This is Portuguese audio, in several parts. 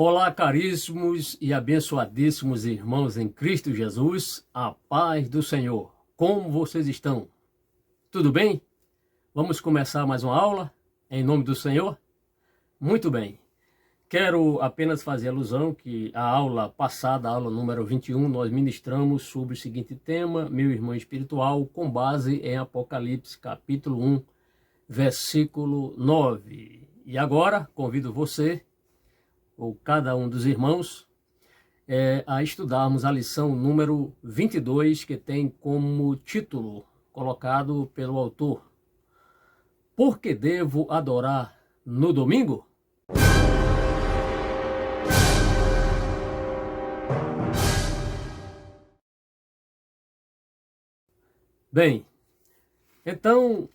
Olá, caríssimos e abençoadíssimos irmãos em Cristo Jesus, a paz do Senhor. Como vocês estão? Tudo bem? Vamos começar mais uma aula em nome do Senhor? Muito bem. Quero apenas fazer alusão que a aula passada, a aula número 21, nós ministramos sobre o seguinte tema, meu irmão espiritual, com base em Apocalipse, capítulo 1, versículo 9. E agora, convido você, ou cada um dos irmãos, a estudarmos a lição número 22, que tem como título, colocado pelo autor, Por que devo adorar no domingo? Bem, então,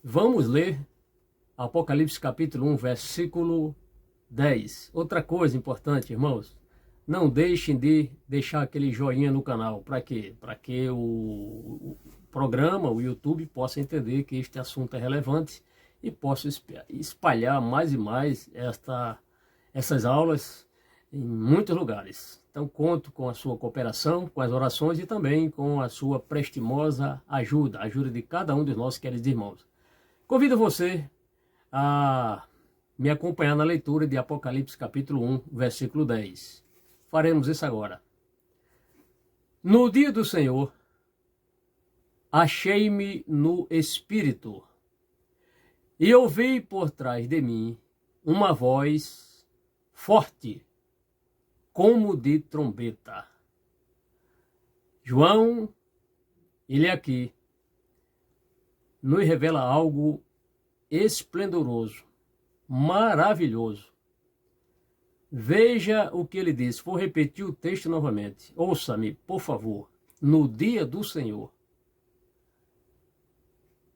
vamos ler Apocalipse capítulo 1, versículo 10. Outra coisa importante, irmãos, não deixem de deixar aquele joinha no canal. Para quê? Para que o programa, o YouTube, possa entender que este assunto é relevante e possa espalhar mais e mais essas aulas em muitos lugares. Então, conto com a sua cooperação, com as orações e também com a sua prestimosa ajuda, a ajuda de cada um dos nossos queridos irmãos. Convido você a me acompanhar na leitura de Apocalipse capítulo 1, versículo 10. Faremos isso agora. No dia do Senhor, achei-me no Espírito, e ouvi por trás de mim uma voz forte, como de trombeta. João, ele aqui, nos revela algo esplendoroso, maravilhoso. Veja o que ele diz. Vou repetir o texto novamente. Ouça-me, por favor. No dia do Senhor,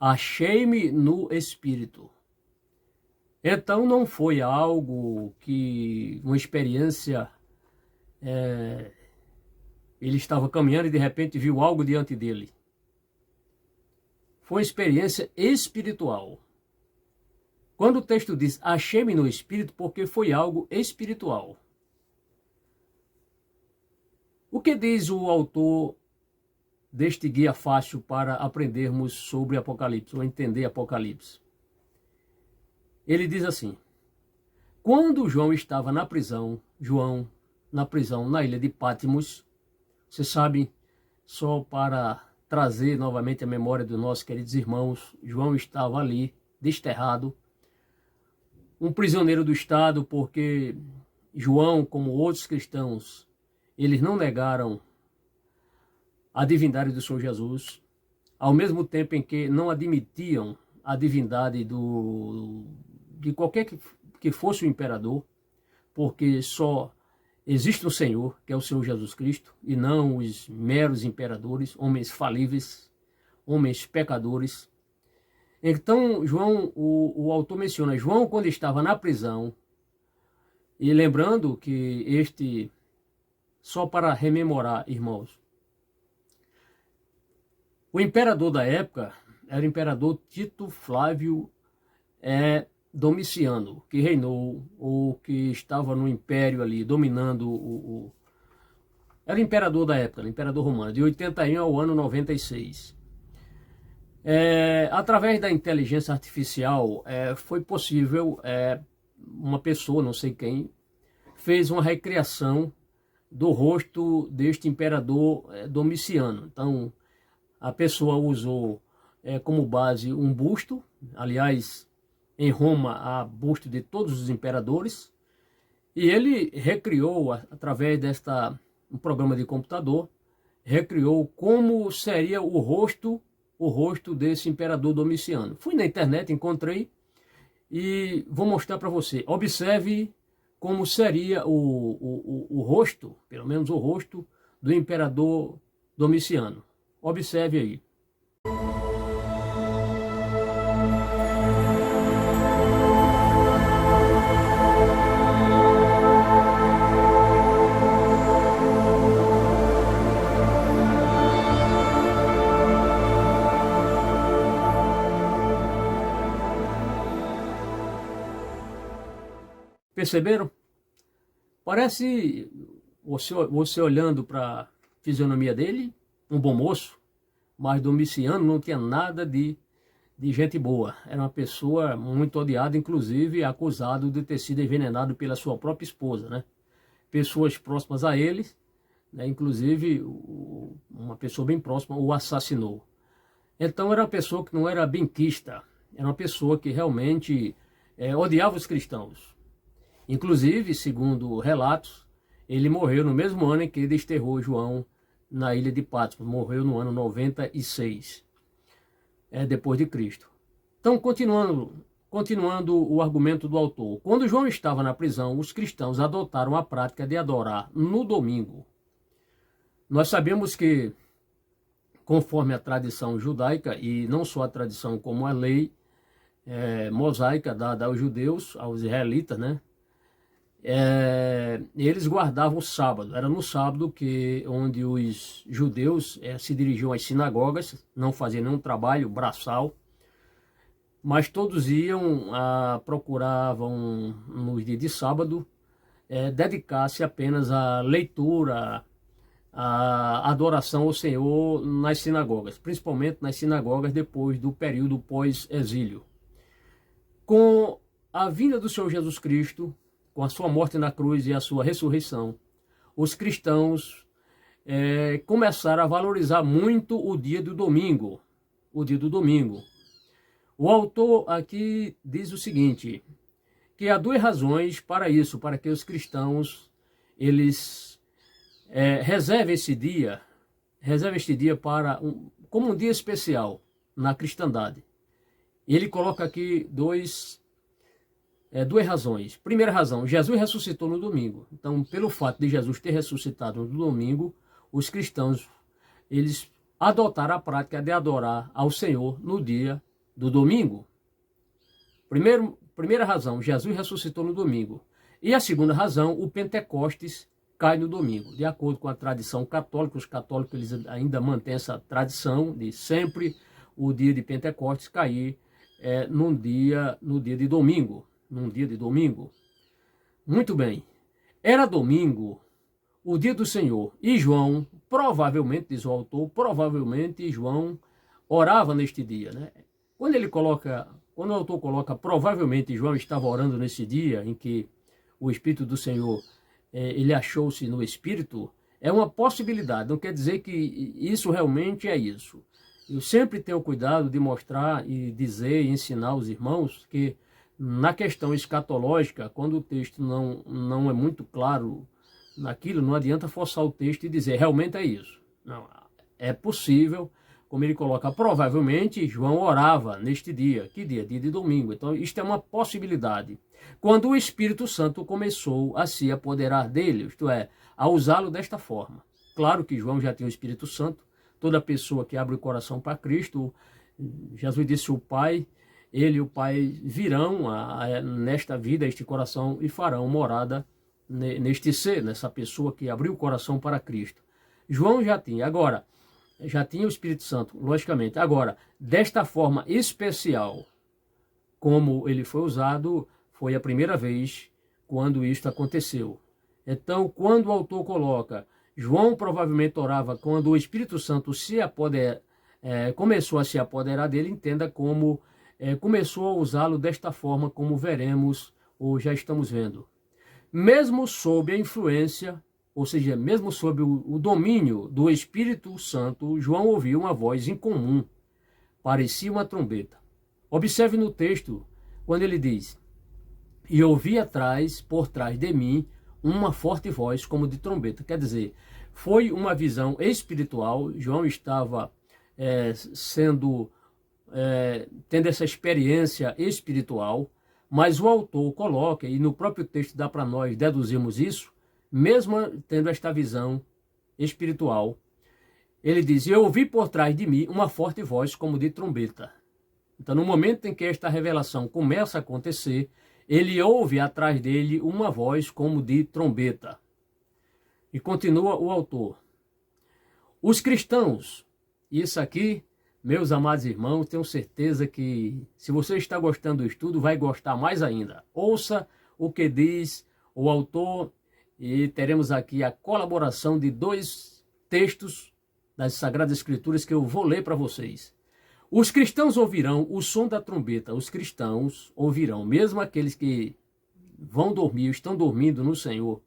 achei-me no Espírito. Então não foi algo que, uma experiência, ele estava caminhando e de repente viu algo diante dele. Foi uma experiência espiritual. Quando o texto diz, achei-me no Espírito, porque foi algo espiritual. O que diz o autor deste guia fácil para aprendermos sobre Apocalipse, ou entender Apocalipse? Ele diz assim, quando João estava na prisão, na ilha de Patmos, você sabe, só para trazer novamente a memória dos nossos queridos irmãos, João estava ali, desterrado, um prisioneiro do Estado, porque João, como outros cristãos, eles não negaram a divindade do Senhor Jesus, ao mesmo tempo em que não admitiam a divindade de qualquer que fosse o imperador, porque só existe um Senhor, que é o Senhor Jesus Cristo, e não os meros imperadores, homens falíveis, homens pecadores. Então, João, o autor menciona, João quando estava na prisão, e lembrando que só para rememorar, irmãos, o imperador da época era o imperador Tito Flávio Domiciano, que reinou, ou que estava no império ali, dominando era o imperador da época, o imperador romano, de 81 ao ano 96. Através da inteligência artificial, foi possível, uma pessoa, não sei quem, fez uma recriação do rosto deste imperador Domiciano. Então, a pessoa usou como base um busto, aliás, em Roma há busto de todos os imperadores, e ele recriou, através um programa de computador, recriou como seria o rosto desse imperador Domiciano. Fui na internet, encontrei e vou mostrar para você. Observe como seria o rosto, pelo menos o rosto do imperador Domiciano. Observe aí. Perceberam? Parece, você olhando para a fisionomia dele, um bom moço, mas Domiciano não tinha nada de gente boa. Era uma pessoa muito odiada, inclusive acusado de ter sido envenenado pela sua própria esposa, né? Pessoas próximas a ele, né? Inclusive uma pessoa bem próxima o assassinou. Então era uma pessoa que não era benquista, era uma pessoa que realmente odiava os cristãos. Inclusive, segundo relatos, ele morreu no mesmo ano em que desterrou João na ilha de Patmos. Morreu no ano 96, depois de Cristo. Então, continuando o argumento do autor. Quando João estava na prisão, os cristãos adotaram a prática de adorar no domingo. Nós sabemos que, conforme a tradição judaica, e não só a tradição como a lei mosaica dada aos judeus, aos israelitas, né? Eles guardavam o sábado. Era no sábado onde os judeus se dirigiam às sinagogas, não faziam nenhum trabalho braçal, mas todos procuravam nos dias de sábado dedicar-se apenas à leitura, à adoração ao Senhor nas sinagogas, principalmente nas sinagogas depois do período pós-exílio. Com a vinda do Senhor Jesus Cristo, com a sua morte na cruz e a sua ressurreição, os cristãos começaram a valorizar muito o dia do domingo. O dia do domingo. O autor aqui diz o seguinte, que há duas razões para isso, para que os cristãos eles reservem este dia como um dia especial na cristandade. Ele coloca aqui duas razões. Primeira razão, Jesus ressuscitou no domingo. Então, pelo fato de Jesus ter ressuscitado no domingo, os cristãos eles adotaram a prática de adorar ao Senhor no dia do domingo. Primeira razão, Jesus ressuscitou no domingo. E a segunda razão, o Pentecostes cai no domingo. De acordo com a tradição católica, os católicos eles ainda mantêm essa tradição de sempre o dia de Pentecostes cair no dia de domingo. Num dia de domingo. Muito bem. Era domingo, o dia do Senhor. E João, provavelmente, diz o autor, provavelmente João orava neste dia, né? Quando o autor coloca, provavelmente João estava orando nesse dia em que o Espírito do Senhor, ele achou-se no Espírito, é uma possibilidade, não quer dizer que isso realmente é isso. Eu sempre tenho cuidado de mostrar e dizer e ensinar aos irmãos que na questão escatológica, quando o texto não é muito claro naquilo, não adianta forçar o texto e dizer realmente é isso. Não, é possível, como ele coloca, provavelmente João orava neste dia. Que dia? Dia de domingo. Então isto é uma possibilidade. Quando o Espírito Santo começou a se apoderar dele, isto é, a usá-lo desta forma. Claro que João já tinha o Espírito Santo. Toda pessoa que abre o coração para Cristo, Jesus disse o Pai, ele e o Pai virão nesta vida, este coração, e farão morada neste ser, nessa pessoa que abriu o coração para Cristo. João já tinha o Espírito Santo, logicamente. Agora, desta forma especial, como ele foi usado, foi a primeira vez quando isto aconteceu. Então, quando o autor coloca, João provavelmente orava quando o Espírito Santo começou a se apoderar dele, entenda como começou a usá-lo desta forma, como veremos ou já estamos vendo. Mesmo sob a influência, ou seja, mesmo sob o domínio do Espírito Santo, João ouviu uma voz incomum, parecia uma trombeta. Observe no texto, quando ele diz, e ouvi por trás de mim, uma forte voz como de trombeta. Quer dizer, foi uma visão espiritual, João estava tendo essa experiência espiritual, mas o autor coloca, e no próprio texto dá para nós deduzirmos isso, mesmo tendo esta visão espiritual, ele diz, eu ouvi por trás de mim uma forte voz como de trombeta. Então, no momento em que esta revelação começa a acontecer, ele ouve atrás dele uma voz como de trombeta. E continua o autor. Os cristãos, isso aqui, meus amados irmãos, tenho certeza que se você está gostando do estudo, vai gostar mais ainda. Ouça o que diz o autor e teremos aqui a colaboração de 2 textos das Sagradas Escrituras que eu vou ler para vocês. Os cristãos ouvirão o som da trombeta. Os cristãos ouvirão, mesmo aqueles que vão dormir, estão dormindo no Senhor,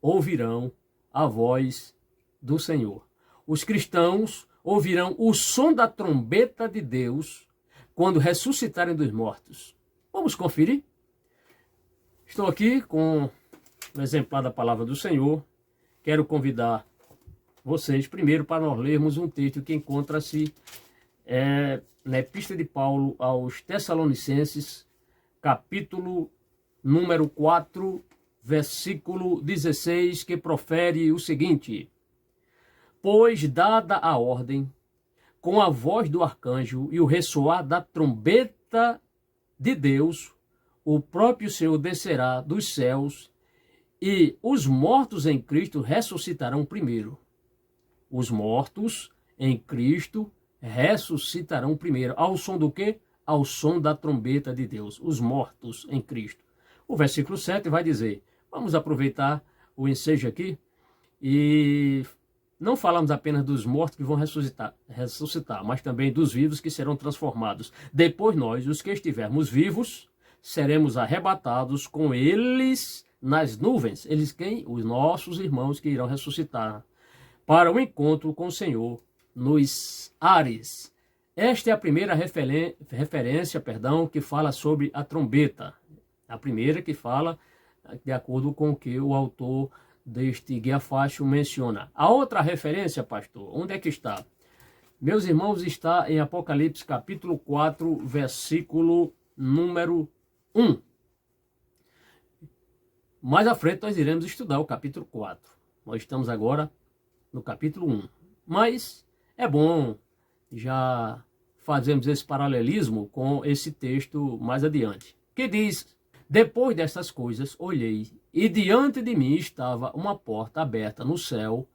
ouvirão a voz do Senhor. Os cristãos ouvirão o som da trombeta de Deus quando ressuscitarem dos mortos. Vamos conferir? Estou aqui com um exemplar da palavra do Senhor. Quero convidar vocês primeiro para nós lermos um texto que encontra-se na Epístola de Paulo aos Tessalonicenses, capítulo número 4, versículo 16, que profere o seguinte: pois dada a ordem, com a voz do arcanjo e o ressoar da trombeta de Deus, o próprio Senhor descerá dos céus e os mortos em Cristo ressuscitarão primeiro. Os mortos em Cristo ressuscitarão primeiro. Ao som do quê? Ao som da trombeta de Deus. Os mortos em Cristo. O versículo 7 vai dizer, vamos aproveitar o ensejo aqui e não falamos apenas dos mortos que vão ressuscitar, mas também dos vivos que serão transformados. Depois nós, os que estivermos vivos, seremos arrebatados com eles nas nuvens. Eles quem? Os nossos irmãos que irão ressuscitar para o encontro com o Senhor nos ares. Esta é a primeira referência, que fala sobre a trombeta. A primeira que fala de acordo com o que o autor deste Guia Fácil menciona. A outra referência, pastor, onde é que está? Meus irmãos, está em Apocalipse capítulo 4, versículo número 1. Mais à frente nós iremos estudar o capítulo 4. Nós estamos agora no capítulo 1. Mas é bom já fazermos esse paralelismo com esse texto mais adiante, que diz: depois dessas coisas olhei, e diante de mim estava uma porta aberta no céu.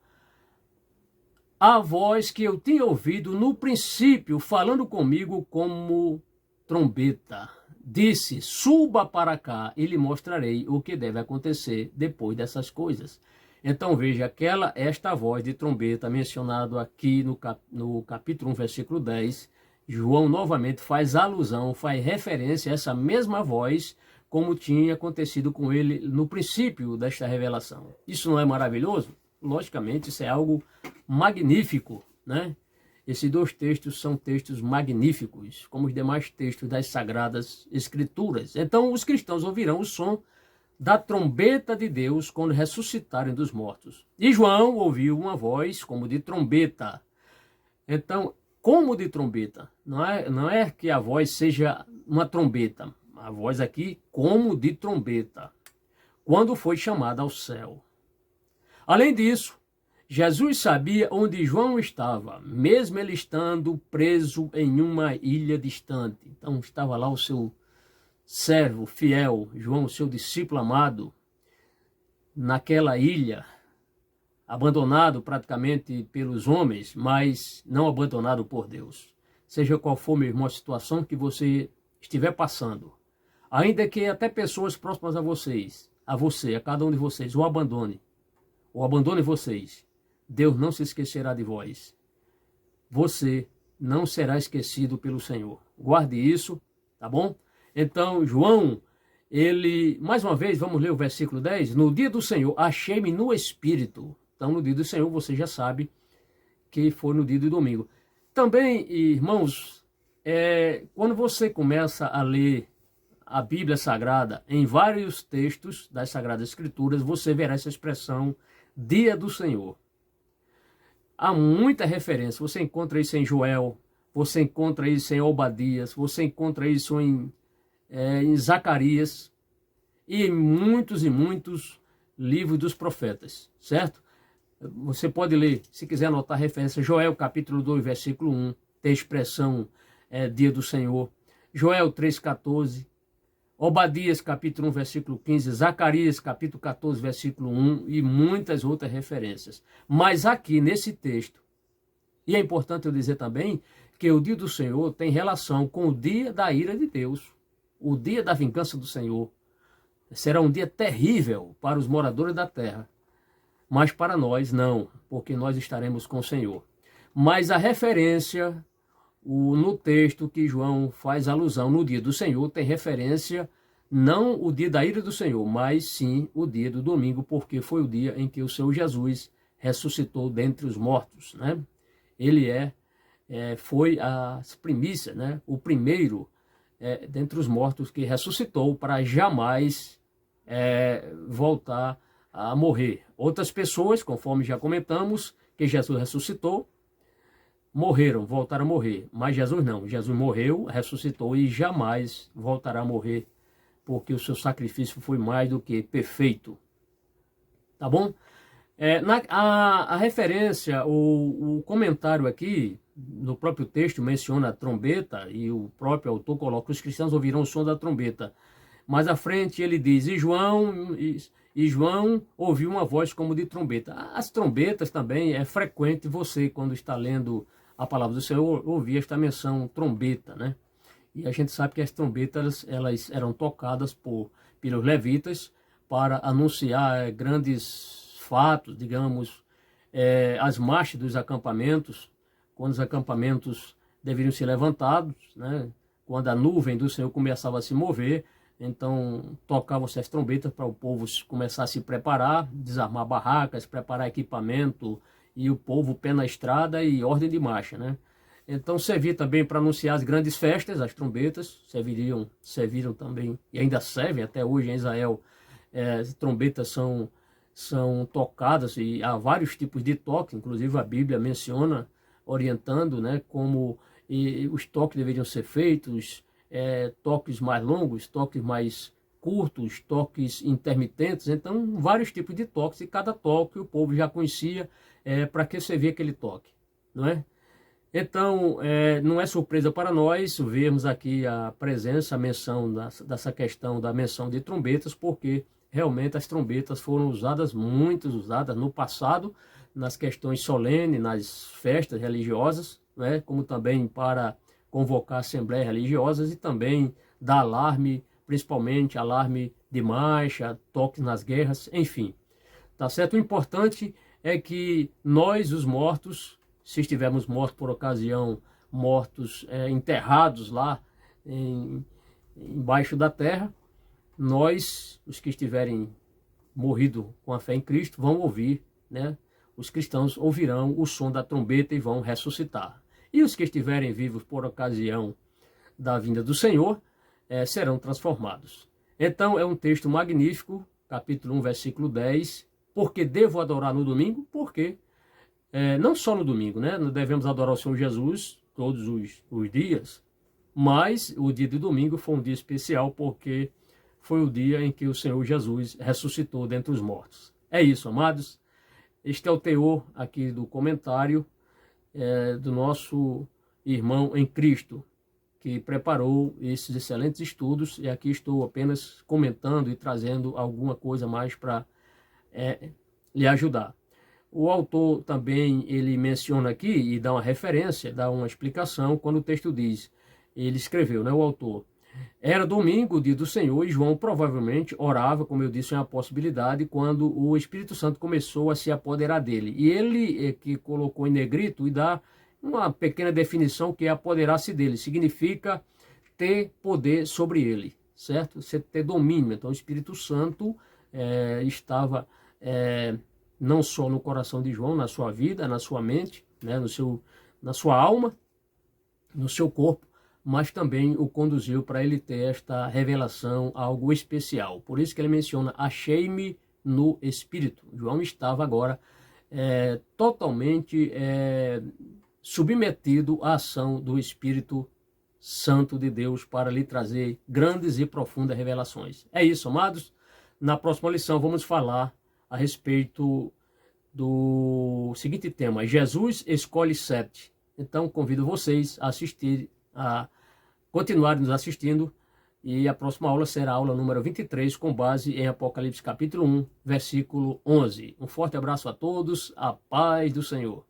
A voz que eu tinha ouvido no princípio, falando comigo como trombeta, disse: suba para cá e lhe mostrarei o que deve acontecer depois dessas coisas. Então veja, esta voz de trombeta mencionado aqui no capítulo 1, versículo 10, João novamente faz alusão, faz referência a essa mesma voz, como tinha acontecido com ele no princípio desta revelação. Isso não é maravilhoso? Logicamente, isso é algo magnífico, né? Esses 2 textos são textos magníficos, como os demais textos das Sagradas Escrituras. Então, os cristãos ouvirão o som da trombeta de Deus quando ressuscitarem dos mortos. E João ouviu uma voz como de trombeta. Então, como de trombeta? Não é que a voz seja uma trombeta. A voz aqui, como de trombeta, quando foi chamado ao céu. Além disso, Jesus sabia onde João estava, mesmo ele estando preso em uma ilha distante. Então estava lá o seu servo fiel, João, seu discípulo amado, naquela ilha, abandonado praticamente pelos homens, mas não abandonado por Deus. Seja qual for, meu irmão, a situação que você estiver passando, ainda que até pessoas próximas a vocês, a cada um de vocês, ou abandone vocês, Deus não se esquecerá de vós. Você não será esquecido pelo Senhor. Guarde isso, tá bom? Então, João, ele, mais uma vez, vamos ler o versículo 10. No dia do Senhor, achei-me no Espírito. Então, no dia do Senhor, você já sabe que foi no dia do domingo. Também, irmãos, quando você começa a ler a Bíblia Sagrada, em vários textos das Sagradas Escrituras, você verá essa expressão, dia do Senhor. Há muita referência, você encontra isso em Joel, você encontra isso em Obadias, você encontra isso em Zacarias e em muitos livros dos profetas, certo? Você pode ler, se quiser anotar a referência, Joel capítulo 2, versículo 1, tem a expressão dia do Senhor. Joel 3,14, Obadias capítulo 1, versículo 15, Zacarias capítulo 14, versículo 1 e muitas outras referências. Mas aqui nesse texto, e é importante eu dizer também que o dia do Senhor tem relação com o dia da ira de Deus, o dia da vingança do Senhor. Será um dia terrível para os moradores da terra. Mas para nós não, porque nós estaremos com o Senhor. Mas a referência no texto que João faz alusão no dia do Senhor tem referência não o dia da ira do Senhor, mas sim o dia do domingo, porque foi o dia em que o Senhor Jesus ressuscitou dentre os mortos, né? Ele foi a primícia, né? O primeiro dentre os mortos que ressuscitou para jamais voltar a morrer. Outras pessoas, conforme já comentamos, que Jesus ressuscitou, morreram, voltaram a morrer, mas Jesus não. Jesus morreu, ressuscitou e jamais voltará a morrer, porque o seu sacrifício foi mais do que perfeito. Tá bom? A referência, o comentário aqui, no próprio texto, menciona a trombeta, e o próprio autor coloca: os cristãos ouvirão o som da trombeta. Mais à frente ele diz: e João ouviu uma voz como de trombeta. As trombetas também é frequente você, quando está lendo a palavra do Senhor, ouvir esta menção trombeta, né? E a gente sabe que as trombetas, elas eram tocadas pelos levitas para anunciar grandes fatos, digamos, as marchas dos acampamentos, quando os acampamentos deveriam ser levantados, né? Quando a nuvem do Senhor começava a se mover, então tocavam-se as trombetas para o povo começar a se preparar, desarmar barracas, preparar equipamento, e o povo pé na estrada e ordem de marcha, né? Então servia também para anunciar as grandes festas, as trombetas serviram também, e ainda servem até hoje em Israel. As trombetas são tocadas, e há vários tipos de toque, inclusive a Bíblia menciona, orientando, né, como os toques deveriam ser feitos, toques mais longos, toques mais curtos, toques intermitentes. Então vários tipos de toques, e cada toque o povo já conhecia para que servia aquele toque, não é? Então, não é surpresa para nós vermos aqui a presença, a menção dessa questão da menção de trombetas, porque realmente as trombetas foram usadas, muitas usadas no passado, nas questões solenes, nas festas religiosas, né, como também para convocar assembleias religiosas, e também dar alarme, principalmente alarme de marcha, toques nas guerras, enfim. Tá certo? O importante é que nós, os mortos, se estivermos mortos por ocasião, mortos enterrados lá embaixo da terra, nós, os que estiverem morrido com a fé em Cristo, vão ouvir, né? Os cristãos ouvirão o som da trombeta e vão ressuscitar. E os que estiverem vivos por ocasião da vinda do Senhor serão transformados. Então é um texto magnífico, capítulo 1, versículo 10. Porque devo adorar no domingo? Porque não só no domingo, né? Nós devemos adorar o Senhor Jesus todos os dias, mas o dia de domingo foi um dia especial, porque foi o dia em que o Senhor Jesus ressuscitou dentre os mortos. É isso, amados. Este é o teor aqui do comentário do nosso irmão em Cristo, que preparou esses excelentes estudos, e aqui estou apenas comentando e trazendo alguma coisa mais para lhe ajudar. O autor também, ele menciona aqui e dá uma referência, dá uma explicação, quando o texto diz, ele escreveu, né, o autor: era domingo, o dia do Senhor, e João provavelmente orava, como eu disse, é uma possibilidade, quando o Espírito Santo começou a se apoderar dele. E ele que colocou em negrito e dá uma pequena definição, que é apoderar-se dele. Significa ter poder sobre ele, certo? Você ter domínio. Então o Espírito Santo estava não só no coração de João, na sua vida, na sua mente, né, na sua alma, no seu corpo, mas também o conduziu para ele ter esta revelação, algo especial. Por isso que ele menciona: achei-me no Espírito. João estava agora totalmente submetido à ação do Espírito Santo de Deus para lhe trazer grandes e profundas revelações. É isso, amados. Na próxima lição vamos falar a respeito do seguinte tema: Jesus escolhe 7. Então convido vocês a assistir, a continuarem nos assistindo, e a próxima aula será a aula número 23, com base em Apocalipse capítulo 1, versículo 11. Um forte abraço a todos, a paz do Senhor.